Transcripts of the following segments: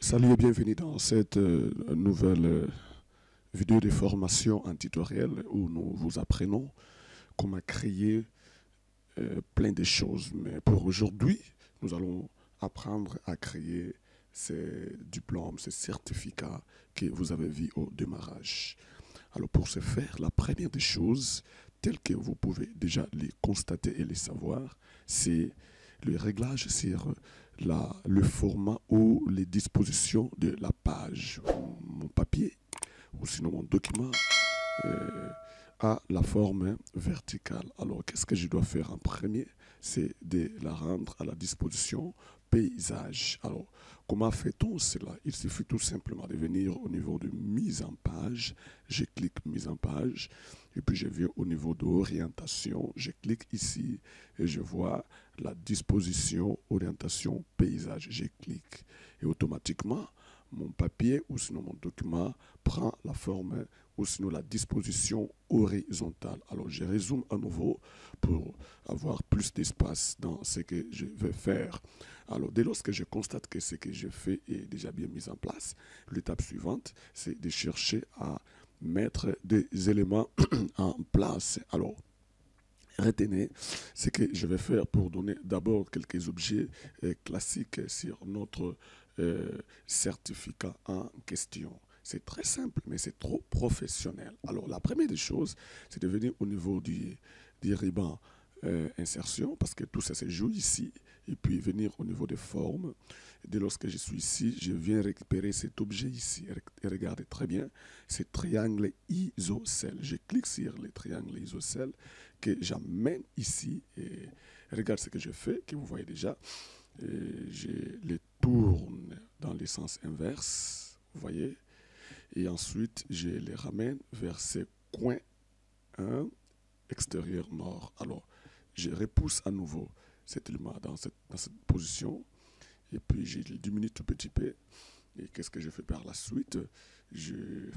Salut et bienvenue dans cette nouvelle vidéo de formation en tutoriel où nous vous apprenons comment créer plein de choses. Mais pour aujourd'hui, nous allons apprendre à créer ces diplômes, ces certificats que vous avez vus au démarrage. Alors pour ce faire, la première des choses, telles que vous pouvez déjà les constater et les savoir, c'est le réglage sur le format ou les dispositions de la page. Mon papier ou sinon mon document a la forme verticale. Alors qu'est-ce que je dois faire en premier? C'est de la rendre à la disposition paysage. Alors comment fait-on cela? Il suffit tout simplement de venir au niveau de mise en page. Je clique mise en page et puis je viens au niveau d'orientation. Je clique ici et je vois la disposition orientation paysage. Je clique et automatiquement mon papier ou sinon mon document prend la forme ou sinon la disposition horizontale. Alors je résume à nouveau pour avoir plus d'espace dans ce que je vais faire. Alors dès lors que je constate que ce que je fais est déjà bien mis en place, l'étape suivante c'est de chercher à mettre des éléments en place. Alors retenez ce que je vais faire pour donner d'abord quelques objets classiques sur notre certificat en question. C'est très simple, mais c'est trop professionnel. Alors, la première des choses, c'est de venir au niveau du ruban insertion, parce que tout ça se joue ici, et puis venir au niveau des formes. Et dès lors que je suis ici, je viens récupérer cet objet ici. Et regardez très bien, c'est triangle isocèle. Je clique sur le triangle isocèle que j'amène ici, et regarde ce que je fais, que vous voyez déjà. Et je les tourne dans le sens inverse, vous voyez, et ensuite je les ramène vers ces coins 1 extérieur nord. Alors je repousse à nouveau cet élément dans cette position et puis je le diminue tout petit peu. Et qu'est-ce que je fais par la suite? Je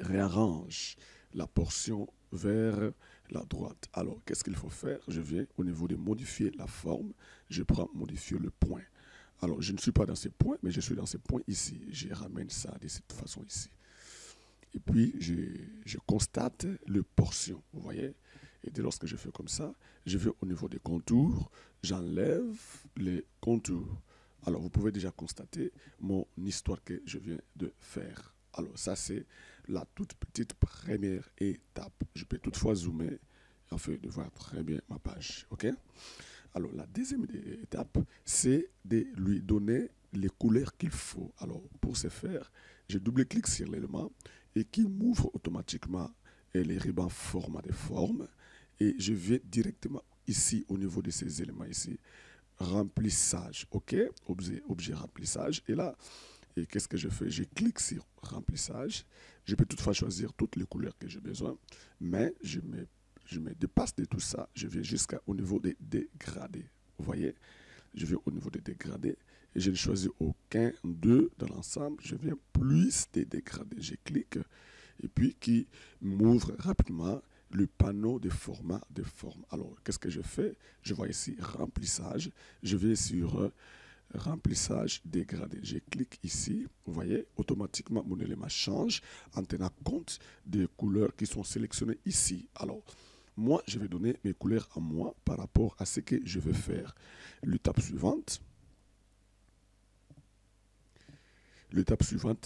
réarrange la portion vers la droite. Alors, qu'est-ce qu'il faut faire? Je viens au niveau de modifier la forme. Je prends modifier le point. Alors, je ne suis pas dans ces points, mais je suis dans ces points ici. Je ramène ça de cette façon ici. Et puis, je constate le portion, vous voyez? Et dès lors que je fais comme ça, je vais au niveau des contours, j'enlève les contours. Alors, vous pouvez déjà constater mon histoire que je viens de faire. Alors, ça, c'est la toute petite première étape. Je peux toutefois zoomer afin de voir très bien ma page. OK? Alors, la deuxième étape, c'est de lui donner les couleurs qu'il faut. Alors, pour ce faire, je double-clique sur l'élément et qui m'ouvre automatiquement les rubans format de forme. Et je vais directement ici, au niveau de ces éléments ici, remplissage. OK? Objet remplissage. Et là, et qu'est-ce que je fais? Je clique sur remplissage. Je peux toutefois choisir toutes les couleurs que j'ai besoin, mais je me dépasse de tout ça. Je viens jusqu'au niveau des dégradés. Vous voyez? Je vais au niveau des dégradés et je ne choisis aucun d'eux dans l'ensemble. Je viens plus des dégradés. Je clique et puis qui m'ouvre rapidement le panneau de format de forme. Alors, qu'est-ce que je fais? Je vois ici remplissage. Je vais sur remplissage dégradé. Je clique ici, vous voyez, automatiquement mon élément change en tenant compte des couleurs qui sont sélectionnées ici. Alors, moi, je vais donner mes couleurs à moi par rapport à ce que je veux faire. L'étape suivante,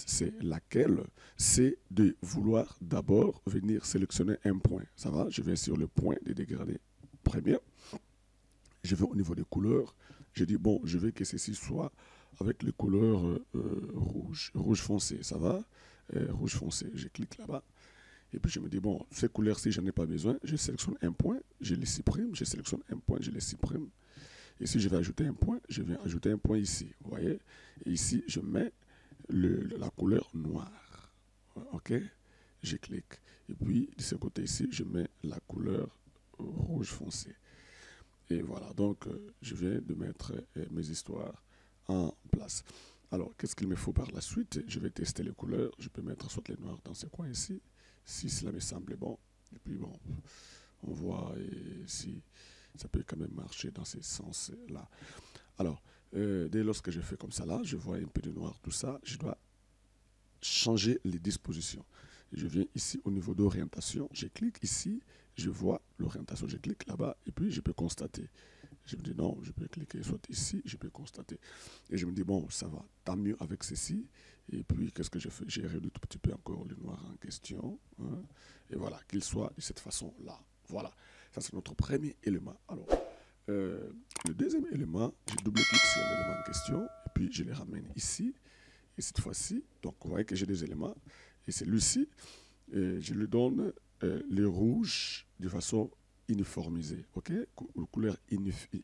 c'est laquelle? C'est de vouloir d'abord venir sélectionner un point. Ça va? Je vais sur le point des dégradés premier. Je vais au niveau des couleurs. Je dis, bon, je veux que ceci soit avec les couleurs rouge foncé. Ça va? Rouge foncé. Je clique là-bas. Et puis je me dis, bon, ces couleurs-ci, je n'en ai pas besoin. Je sélectionne un point, je les supprime. Je sélectionne un point, je les supprime. Et si je vais ajouter un point, je viens ajouter un point ici. Vous voyez? Et ici, je mets la couleur noire. OK? Je clique. Et puis, de ce côté ici, je mets la couleur rouge foncé. Et voilà, donc je viens de mettre mes histoires en place. Alors, qu'est-ce qu'il me faut par la suite? Je vais tester les couleurs. Je peux mettre soit les noirs dans ce coin ici, si cela me semble bon. Et puis bon, on voit si ça peut quand même marcher dans ce sens-là. Alors, Dès lors que je fais comme ça là, je vois un peu de noir, tout ça, je dois changer les dispositions. Je viens ici au niveau d'orientation, je clique ici, je vois l'orientation, je clique là-bas et puis je peux constater. Je me dis non, je peux cliquer soit ici, je peux constater. Et je me dis bon, ça va, tant mieux avec ceci. Et puis qu'est-ce que je fais? J'ai réduit tout petit peu encore le noir en question. Hein, et voilà, qu'il soit de cette façon-là. Voilà, ça c'est notre premier élément. Alors, le deuxième élément, je double-clique sur l'élément en question et puis je les ramène ici. Et cette fois-ci, donc vous voyez que j'ai des éléments. Et celui-ci, je lui donne le rouge de façon uniformisée, ok? Couleur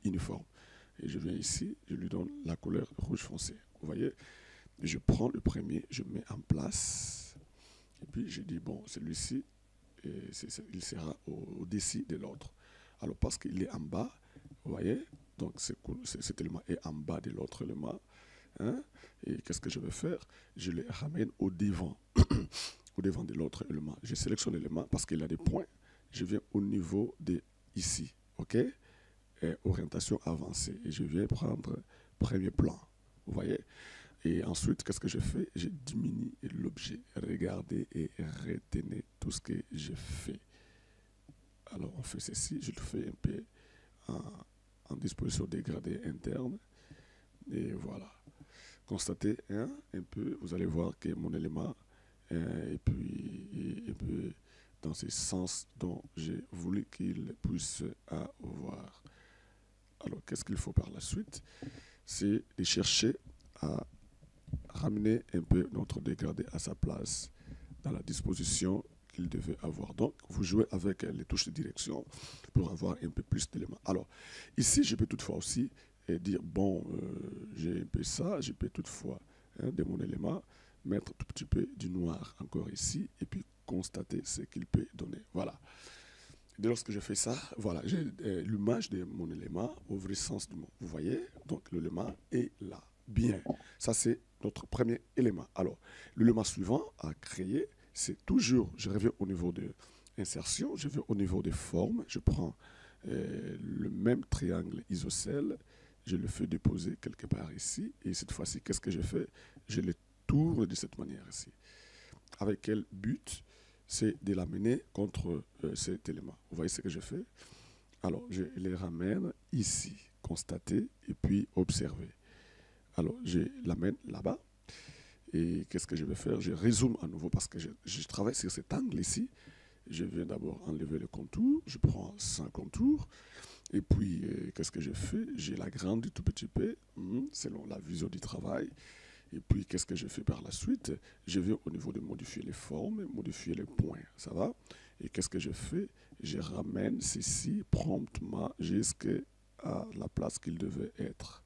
uniforme. Et je viens ici, je lui donne la couleur rouge foncé. Vous voyez? Je prends le premier, je mets en place. Et puis je dis, bon, celui-ci, il sera au-dessus de l'autre. Alors parce qu'il est en bas, vous voyez? Donc cet élément est en bas de l'autre élément. Hein? Et qu'est-ce que je vais faire? Je le ramène au devant, au devant de l'autre élément. Je sélectionne l'élément parce qu'il a des points. Je viens au niveau de ici, ok? Et orientation avancée. Et je viens prendre premier plan, vous voyez? Et ensuite, qu'est-ce que je fais? Je diminue l'objet. Regardez et retenez tout ce que je fais. Alors, on fait ceci. Je le fais un peu en disposition dégradée interne. Et voilà. Constatez un peu, vous allez voir que mon élément et puis un peu dans ce sens dont j'ai voulu qu'il puisse avoir. Alors, qu'est-ce qu'il faut par la suite? C'est de chercher à ramener un peu notre dégradé à sa place dans la disposition qu'il devait avoir. Donc, vous jouez avec les touches de direction pour avoir un peu plus d'éléments. Alors, ici, je peux toutefois aussi dire, bon, j'ai un peu ça, je peux toutefois, de mon élément, mettre tout petit peu du noir encore ici, et puis constater ce qu'il peut donner. Voilà. Dès lors que je fais ça, voilà, j'ai l'image de mon élément au vrai sens du mot. Vous voyez? Donc, l'élément est là. Bien. Ça, c'est notre premier élément. Alors, l'élément suivant à créer, c'est toujours, je reviens au niveau de insertion, je vais au niveau des formes, je prends le même triangle isocèle, je le fais déposer quelque part ici, et cette fois-ci, qu'est-ce que je fais? Je le tourne de cette manière ici. Avec quel but? C'est de l'amener contre cet élément. Vous voyez ce que je fais? Alors, je les ramène ici, constater, et puis observer. Alors, je l'amène là-bas. Et qu'est-ce que je vais faire? Je résume à nouveau parce que je travaille sur cet angle ici. Je viens d'abord enlever le contour. Je prends 100 contours. Et puis, qu'est-ce que je fais? Je l'agrandis tout petit peu selon la vision du travail. Et puis, qu'est-ce que je fais par la suite? Je viens au niveau de modifier les formes, modifier les points. Ça va? Et qu'est-ce que je fais? Je ramène ceci promptement jusqu'à la place qu'il devait être.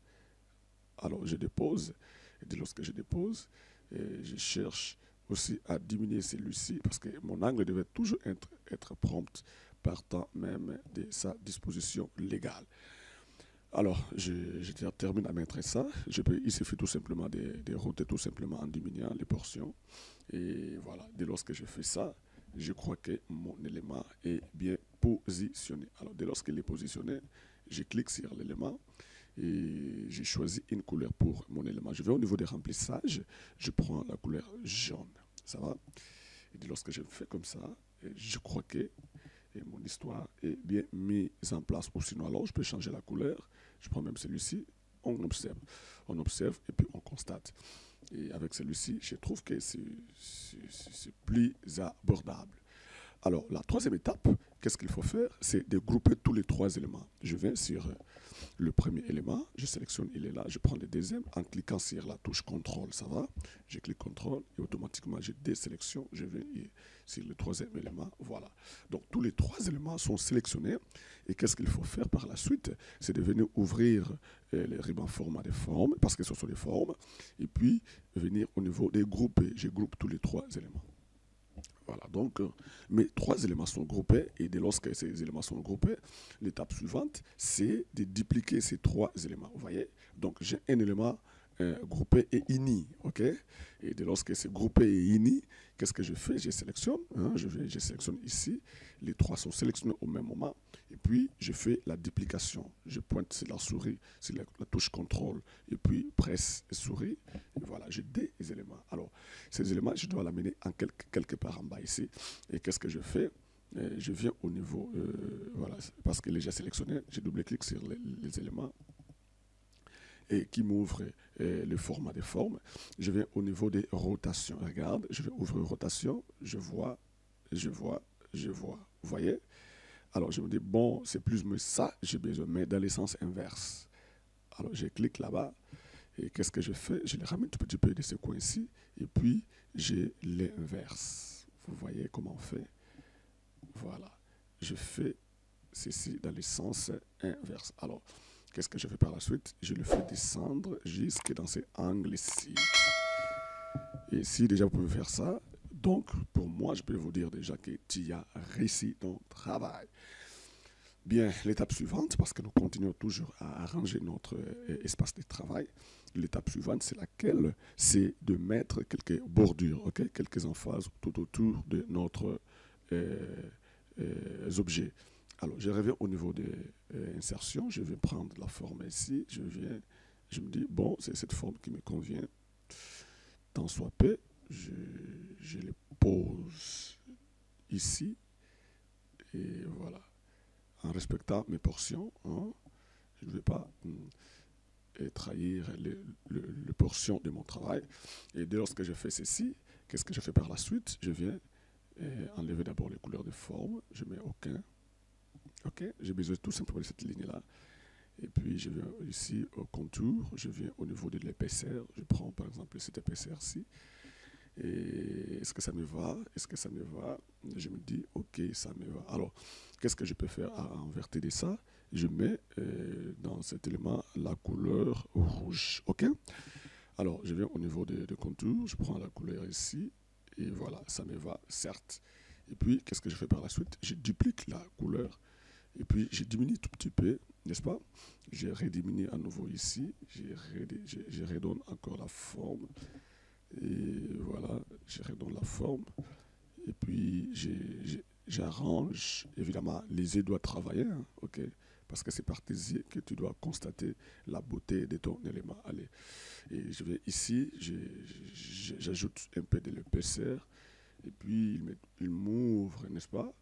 Alors, je dépose. Et dès lorsque je dépose, je cherche aussi à diminuer celui-ci parce que mon angle devait toujours être prompt partant même de sa disposition légale. Alors, je termine à mettre ça. Il suffit tout simplement de router tout simplement en diminuant les portions. Et voilà, dès lors que je fais ça, je crois que mon élément est bien positionné. Alors, dès lors qu'il est positionné, je clique sur l'élément et j'ai choisi une couleur pour mon élément. Je vais au niveau des remplissages, je prends la couleur jaune. Ça va? Et dès lors que je fais comme ça, je crois que mon histoire est bien mise en place. Ou sinon, alors, je peux changer la couleur. Je prends même celui-ci, on observe. On observe et puis on constate. Et avec celui-ci, je trouve que c'est plus abordable. Alors, la troisième étape, qu'est-ce qu'il faut faire? C'est de grouper tous les trois éléments. Je viens sur le premier élément, je sélectionne, il est là, je prends le deuxième en cliquant sur la touche CTRL, ça va? Je clique CTRL et automatiquement, je désélectionne, je viens sur le troisième élément, voilà. Donc, tous les trois éléments sont sélectionnés et qu'est-ce qu'il faut faire par la suite? C'est de venir ouvrir les rubans format des formes, parce que ce sont des formes, et puis venir au niveau des groupes, je groupe tous les trois éléments. Voilà, donc mes trois éléments sont groupés et dès lors que ces éléments sont groupés, l'étape suivante, c'est de dupliquer ces trois éléments. Vous voyez? Donc j'ai un élément groupé et uni, ok? Et dès lorsque c'est groupé et uni, qu'est-ce que je fais? Je sélectionne, hein, je sélectionne ici, les trois sont sélectionnés au même moment, et puis je fais la duplication. Je pointe sur la souris, sur la touche contrôle, et puis presse et souris, et voilà, j'ai des éléments. Alors, ces éléments, je dois l'amener en quelque part en bas ici, et qu'est-ce que je fais? Je viens au niveau, voilà, parce que déjà sélectionné, je double-clique sur les éléments, et qui m'ouvre le format des formes. Je vais au niveau des rotations. Regarde, je vais ouvrir rotation, je vois. Vous voyez? Alors, je me dis, bon, c'est plus mais ça, j'ai besoin, mais dans le sens inverse. Alors, je clique là-bas, et qu'est-ce que je fais? Je les ramène un tout petit peu de ce coin-ci, et puis, je l'inverse. Vous voyez comment on fait? Voilà. Je fais ceci dans le sens inverse. Alors, qu'est-ce que je fais par la suite? Je le fais descendre jusque dans ces angles-ci. Et ici, déjà, vous pouvez faire ça. Donc, pour moi, je peux vous dire déjà que tu as réussi ton travail. Bien, l'étape suivante, parce que nous continuons toujours à arranger notre espace de travail, l'étape suivante, c'est laquelle? C'est de mettre quelques bordures, okay? Quelques emphases tout autour de notre objets. Alors, je reviens au niveau de l'insertion, je vais prendre la forme ici, je me dis, bon, c'est cette forme qui me convient, tant soit peu, je les pose ici, et voilà, en respectant mes portions, hein, je ne vais pas trahir les portions de mon travail, et dès lors que je fais ceci, qu'est-ce que je fais par la suite? Je viens enlever d'abord les couleurs de forme, je mets aucun. Ok, j'ai besoin tout simplement de cette ligne-là. Et puis, je viens ici au contour, je viens au niveau de l'épaisseur. Je prends par exemple cette épaisseur-ci. Et est-ce que ça me va? Est-ce que ça me va? Je me dis, ok, ça me va. Alors, qu'est-ce que je peux faire en vertu de ça? Je mets dans cet élément la couleur rouge. Ok? Alors, je viens au niveau de contour, je prends la couleur ici. Et voilà, ça me va, certes. Et puis, qu'est-ce que je fais par la suite? Je duplique la couleur. Et puis, je diminue tout petit peu, n'est-ce pas? Je rediminue à nouveau ici. Je redonne encore la forme. Et voilà, je redonne la forme. Et puis, j'arrange. Évidemment, les yeux doivent travailler, hein, ok? Parce que c'est par tes yeux que tu dois constater la beauté de ton élément. Allez. Et je vais ici, j'ajoute un peu de l'épaisseur. Et puis, il m'ouvre, n'est-ce pas?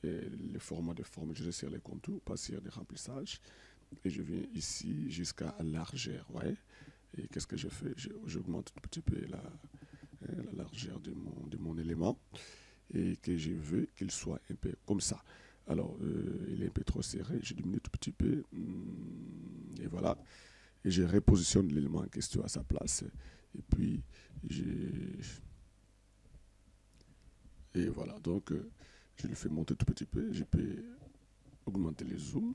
Et le format de forme, je vais sur les contours, pas sur les remplissages. Et je viens ici jusqu'à la largeur, ouais. Et qu'est-ce que je fais? J'augmente un petit peu la largeur de mon élément et que je veux qu'il soit un peu comme ça. Alors, il est un peu trop serré, je diminue tout petit peu. Et voilà. Et je repositionne l'élément en question à sa place. Et puis, et voilà. Donc, je le fais monter tout petit peu. Je peux augmenter les zooms.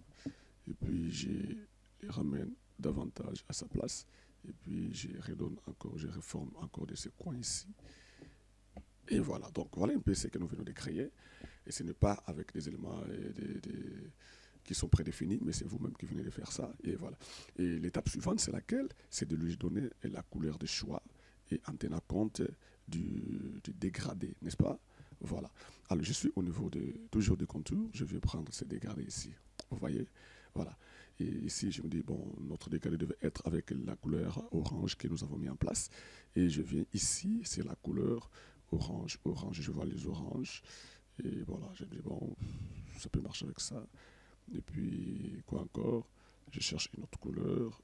Et puis, je les ramène davantage à sa place. Et puis, je redonne encore, je reforme encore de ces coins ici. Et voilà. Donc, voilà un peu ce que nous venons de créer. Et ce n'est pas avec des éléments qui sont prédéfinis, mais c'est vous-même qui venez de faire ça. Et voilà. Et l'étape suivante, c'est laquelle? C'est de lui donner la couleur de choix et en tenant compte du dégradé, n'est-ce pas? Voilà. Alors, je suis au niveau toujours du contour. Je vais prendre ce dégradé ici. Vous voyez? Voilà. Et ici, je me dis, bon, notre dégradé devait être avec la couleur orange que nous avons mis en place. Et je viens ici, c'est la couleur orange. Je vois les oranges. Et voilà, je me dis, bon, ça peut marcher avec ça. Et puis, quoi encore? Je cherche une autre couleur,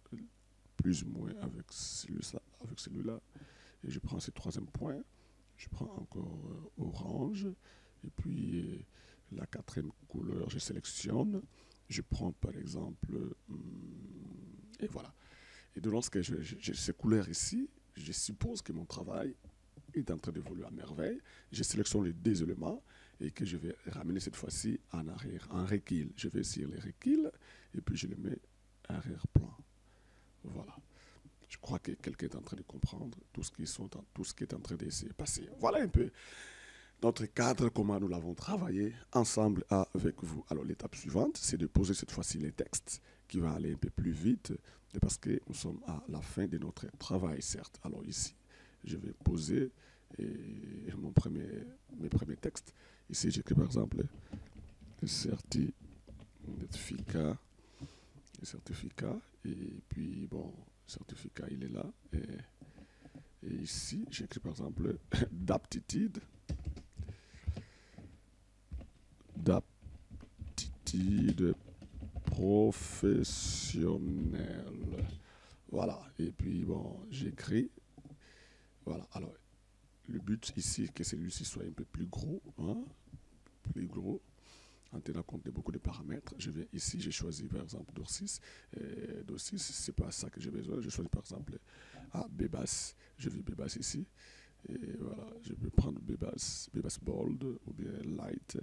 plus ou moins avec celui-là. Et je prends ce troisième point. Je prends encore orange. Et puis, la quatrième couleur, je sélectionne. Je prends par exemple, et voilà. Et de lorsque j'ai ces couleurs ici, je suppose que mon travail est en train d'évoluer à merveille. Je sélectionne les deux éléments et que je vais ramener cette fois-ci en arrière, en recul. Je vais sur les reculs et puis je les mets arrière-plan. Voilà. Je crois que quelqu'un est en train de comprendre tout ce qui est en train de se passer. Voilà un peu notre cadre, comment nous l'avons travaillé ensemble avec vous. Alors l'étape suivante, c'est de poser cette fois-ci les textes qui va aller un peu plus vite Et parce que nous sommes à la fin de notre travail, certes. Alors ici, je vais poser mes premiers textes. Ici, j'écris par exemple le certificat, et puis bon, certificat, il est là. Et ici, j'écris par exemple d'aptitude professionnelle. Voilà, et puis bon, j'écris. Voilà, alors le but ici, que celui-ci soit un peu plus gros, hein, plus gros, en tenant compte de beaucoup de paramètres. Je viens ici, j'ai choisi par exemple DOR6. DOR6, c'est pas ça que j'ai besoin. Je choisis par exemple BBAS. Je vais BBAS ici. Et voilà, je peux prendre BBAS Bold ou bien Light.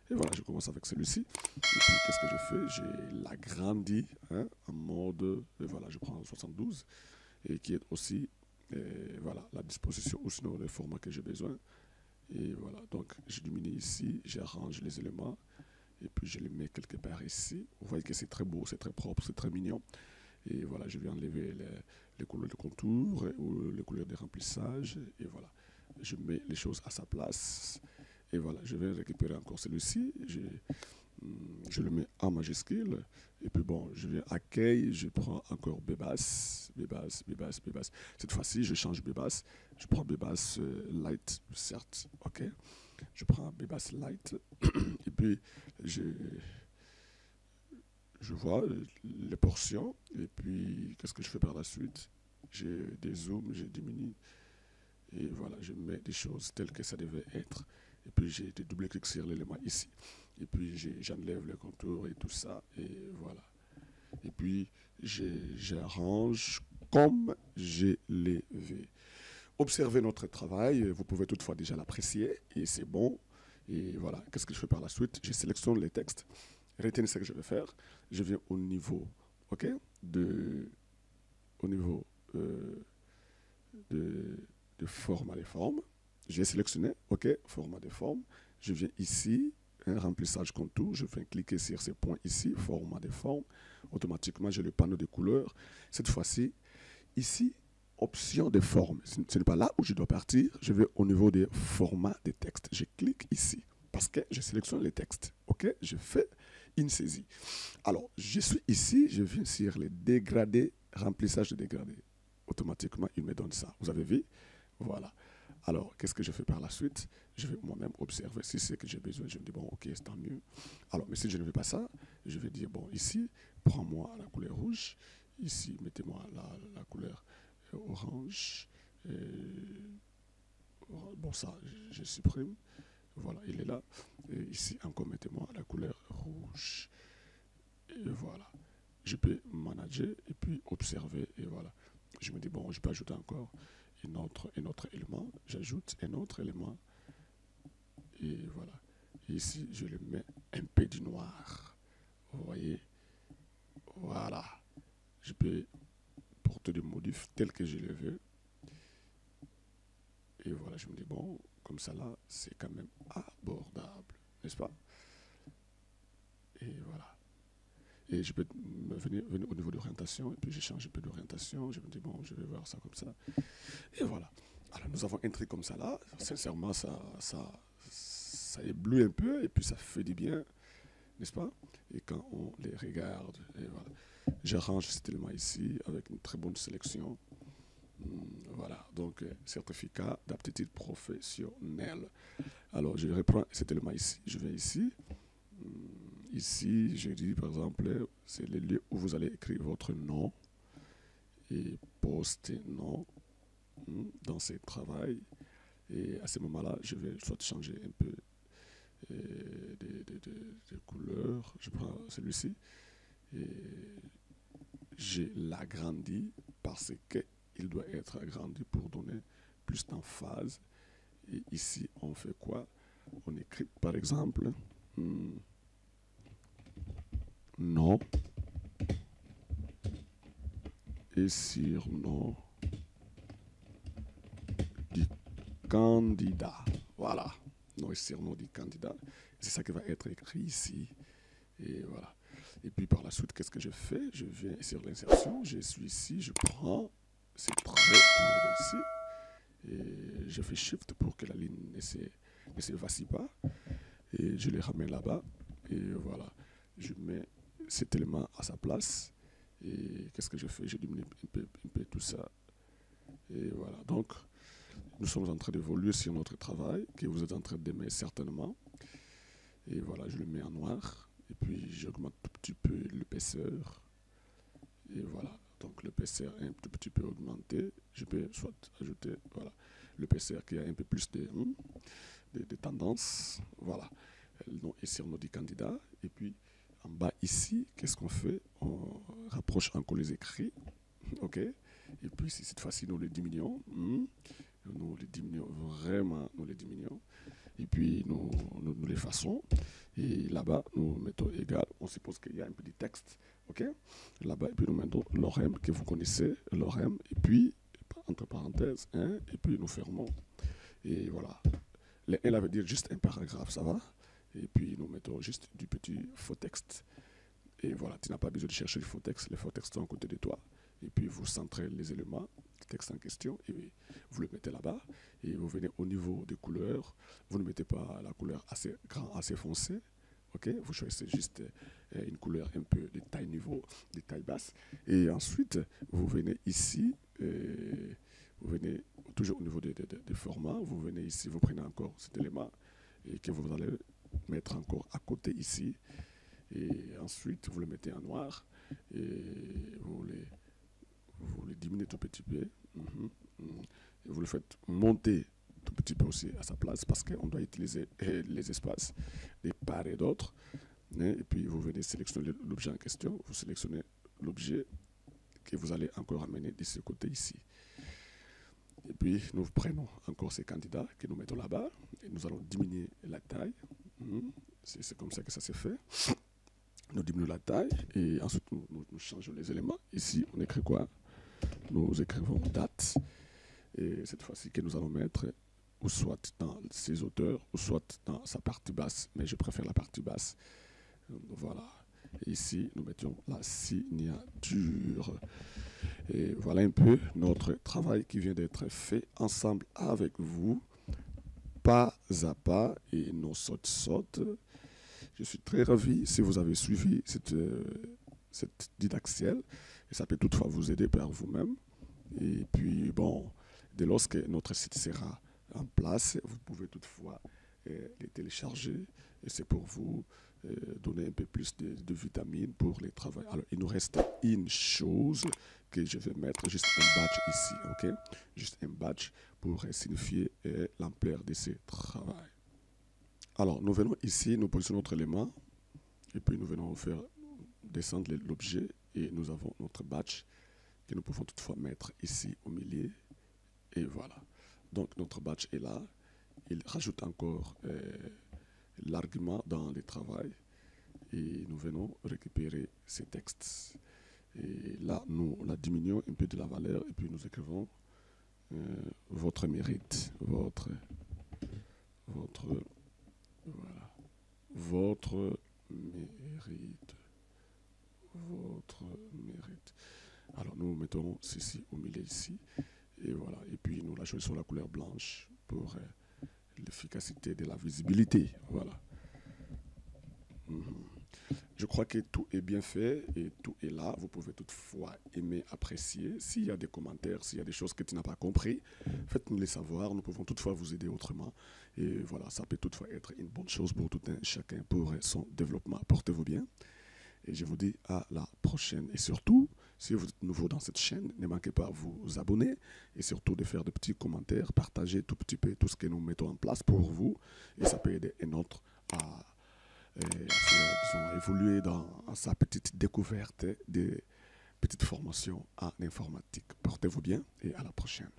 Et voilà, je commence avec celui-ci. Et puis, qu'est-ce que je fais? J'ai l'agrandi, hein, en mode, et voilà, je prends 72, et qui est aussi, voilà, la disposition ou sinon le format que j'ai besoin. Et voilà, donc je diminue ici, j'arrange les éléments, et puis je les mets quelque part ici. Vous voyez que c'est très beau, c'est très propre, c'est très mignon. Et voilà, je vais enlever les couleurs de contour ou les couleurs de remplissage. Et voilà, je mets les choses à sa place. Et voilà, je vais récupérer encore celui-ci. Je le mets en majuscule. Et puis bon, je viens accueil, je prends encore Bébas. Cette fois-ci, je change Bébas. Je prends Bébas Light, certes. OK. Je prends Bébas Light. Et puis, je vois les portions. Et puis, qu'est-ce que je fais par la suite? J'ai des zooms, j'ai diminue. Et voilà, je mets des choses telles que ça devait être. Et puis j'ai des double-clics sur l'élément ici. Et puis j'enlève les contours et tout ça. Et voilà. Et puis j'arrange comme je l'ai vu. Observez notre travail. Vous pouvez toutefois déjà l'apprécier. Et c'est bon. Et voilà. Qu'est-ce que je fais par la suite? Je sélectionne les textes. Retenez ce que je vais faire. Je viens au niveau, OK, au niveau de format des formes. J'ai sélectionné, OK, format des formes. Je viens ici, un remplissage contour. Je viens cliquer sur ces points ici, format des formes. Automatiquement, j'ai le panneau de couleurs. Cette fois-ci, ici, option de forme. Ce n'est pas là où je dois partir. Je vais au niveau des formats des textes. Je clique ici parce que je sélectionne les textes. OK, je fais une saisie. Alors, je suis ici, je viens sur les dégradés, remplissage de dégradés. Automatiquement, il me donne ça. Vous avez vu? Voilà. Alors, qu'est-ce que je fais par la suite? Je vais moi-même observer si c'est que j'ai besoin. Je me dis, bon, ok, c'est tant mieux. Alors, mais si je ne veux pas ça, je vais dire, bon, ici, prends-moi la couleur rouge. Ici, mettez-moi la couleur orange. Bon, ça, je supprime. Voilà, il est là. Et ici, encore, mettez-moi la couleur rouge. Et voilà. Je peux manager et puis observer. Et voilà. Je me dis, bon, je peux ajouter encore un autre élément. J'ajoute un autre élément. Et voilà. Et ici, je le mets un peu du noir. Vous voyez? Voilà. Je peux porter des modifs tels que je le veux. Et voilà, je me dis, bon, comme ça là, c'est quand même abordable. N'est-ce pas? Et voilà. Et je peux venir au niveau d'orientation, et puis je change un peu d'orientation. Je me dis, bon, je vais voir ça comme ça. Et voilà. Alors, nous avons un truc comme ça là. Sincèrement, ça éblouit un peu, et puis ça fait du bien, n'est-ce pas? Et quand on les regarde, et voilà. J'arrange cet élément ici avec une très bonne sélection. Voilà, donc certificat d'aptitude professionnelle. Alors, je reprends cet élément ici. Je vais ici. Ici, je dis par exemple, c'est le lieu où vous allez écrire votre nom et poster nom dans ce travail. Et à ce moment-là, je vais soit changer un peu de couleur. Je prends celui-ci et je l'agrandis parce qu'il doit être agrandi pour donner plus d'emphase. Et ici, on fait quoi? On écrit par exemple nom et surnom du candidat. Voilà, nom et surnom du candidat. C'est ça qui va être écrit ici. Et voilà. Et puis par la suite, qu'est-ce que je fais? Je viens sur l'insertion, je suis ici, je prends ces traits ici, et je fais Shift pour que la ligne ne se vacille pas, et je les ramène là-bas, et voilà, je mets cet élément à sa place, et qu'est-ce que je fais? Je diminue un peu tout ça, et voilà. Donc, nous sommes en train d'évoluer sur notre travail, que vous êtes en train d'aimer certainement, et voilà, je le mets en noir, et puis j'augmente un tout petit peu l'épaisseur, et voilà. Donc l'épaisseur est un tout petit peu augmentée, je peux soit ajouter, voilà, l'épaisseur qui a un peu plus de tendance, voilà. Ici on a dit candidat, et puis en bas ici, qu'est-ce qu'on fait? On rapproche encore les écrits, ok? Et puis cette fois-ci nous les diminuons, nous les diminuons vraiment, nous les diminuons, et puis nous les façons, et là-bas nous mettons égal, on suppose qu'il y a un petit texte, ok? Là-bas, et puis nous mettons l'orème que vous connaissez, l'orème, et puis entre parenthèses, et puis nous fermons, et voilà. Le 1 là veut dire juste un paragraphe, ça va? Et puis nous mettons juste du petit faux texte, et voilà, tu n'as pas besoin de chercher les faux textes sont à côté de toi, et puis vous centrez les éléments, le texte en question, et vous le mettez là-bas, et vous venez au niveau des couleurs, vous ne mettez pas la couleur assez grand, assez foncée, ok? Vous choisissez juste une couleur un peu de taille niveau, de taille basse, et ensuite vous venez ici, vous venez toujours au niveau des formats, vous venez ici, vous prenez encore cet élément, et que vous allez mettre encore à côté ici, et ensuite vous le mettez en noir, et vous les diminuez tout petit peu, et vous le faites monter tout petit peu aussi à sa place, parce qu'on doit utiliser les espaces de part et d'autre, et puis vous venez sélectionner l'objet en question, vous sélectionnez l'objet que vous allez encore amener de ce côté ici. Et puis nous prenons encore ces candidats que nous mettons là-bas, et nous allons diminuer la taille, c'est comme ça que ça se fait. Nous diminuons la taille, et ensuite nous changeons les éléments. Ici on écrit quoi? Nous écrivons date, et cette fois-ci que nous allons mettre ou soit dans ses auteurs, ou soit dans sa partie basse, mais je préfère la partie basse. Voilà. Et ici, nous mettions la signature. Et voilà un peu notre travail qui vient d'être fait ensemble avec vous, pas à pas, et non saute. Je suis très ravi si vous avez suivi cette didactielle, et ça peut toutefois vous aider par vous-même. Et puis, bon, dès lors que notre site sera en place, vous pouvez toutefois les télécharger, et c'est pour vous donner un peu plus de vitamines pour les travaux. Alors, il nous reste une chose que je vais mettre, juste un badge ici, ok? Juste un badge pour signifier l'ampleur de ce travail. Alors, nous venons ici, nous positionnons notre élément, et puis nous venons faire descendre l'objet, et nous avons notre badge que nous pouvons toutefois mettre ici au milieu, et voilà. Donc notre badge est là, il rajoute encore l'argument dans le travail, et nous venons récupérer ces textes. Et là, nous la diminuons un peu de la valeur, et puis nous écrivons votre mérite, votre mérite. Alors nous mettons ceci au milieu ici, et voilà, et puis nous la choisissons la couleur blanche pour l'efficacité de la visibilité, voilà. Je crois que tout est bien fait et tout est là. Vous pouvez toutefois aimer, apprécier. S'il y a des commentaires, s'il y a des choses que tu n'as pas compris, faites-nous les savoir. Nous pouvons toutefois vous aider autrement. Et voilà, ça peut toutefois être une bonne chose pour tout un chacun, pour son développement. Portez-vous bien. Et je vous dis à la prochaine. Et surtout, si vous êtes nouveau dans cette chaîne, ne manquez pas de vous abonner et surtout de faire de petits commentaires, partager tout petit peu tout ce que nous mettons en place pour vous. Et ça peut aider un autre à évoluer dans sa petite découverte de petites formations en informatique. Portez-vous bien et à la prochaine.